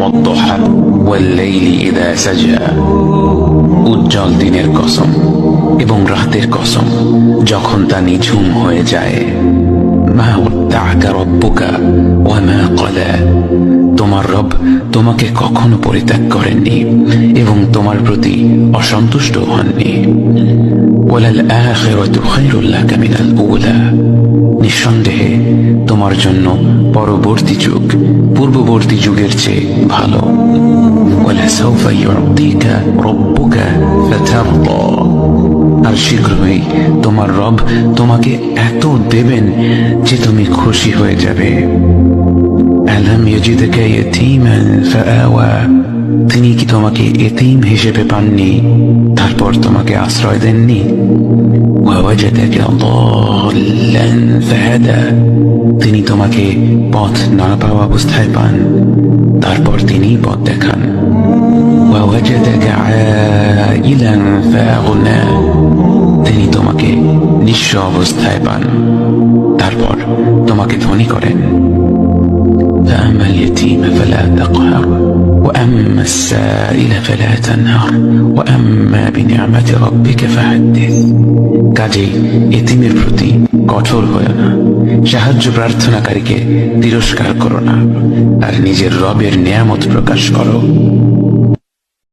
والضحى والليل إذا سجى উজ্জ্বল দিনের কসম এবং রাতের কসম যখন তা নিঝুম হয়ে যায়। মা ওয়াদ্দাআকা রাব্বুকা ওয়া মা ক্বালা, তোমার রব তোমাকে কখনো পরিত্যাগ করেননি এবং তোমার প্রতি অসন্তুষ্ট হননি। ওয়ালাল আখিরাতু খায়রুল লাকা মিনাল উলা, নিঃসন্দেহে তোমার জন্য পরবর্তী যুগ পূর্ববর্তী যুগের চেয়ে ভালো। ওয়ালাসাউফা ইউতিকা রাব্বুকা ফাতারদা, আর শীঘ্রই তোমার রব তোমাকে এত দেবেন যে তুমি খুশি হয়ে যাবে। আলাম ইয়াজিদকা ইয়াতীমান ফাআওয়া, তিনি কি তোমাকে এতিম হিসেবে পাননি তারপর তোমাকে আশ্রয় দেননি? ওয়াওয়াজাদাকা দাল্লান ফাহাদা, তিনি তোমাকে পথ না পাওয়া অবস্থায় পান তারপর তিনিই পথ দেখান। ওয়াওয়াজাদাকা আইলান ফাআগনা, তিনি তোমাকে নিঃস্ব অবস্থায় পান তারপর তোমাকে ধনী করেন। فأما اليتيم فلا تقهر وأما السائل فلا تنهر وأما بنعمة ربك فحدث, কাজেই এতিমের প্রতি কঠোর হয়ো না, সাহায্য প্রার্থনাকারীকে তিরস্কার করো না, আর নিজের রবের নিয়ামত প্রকাশ করো।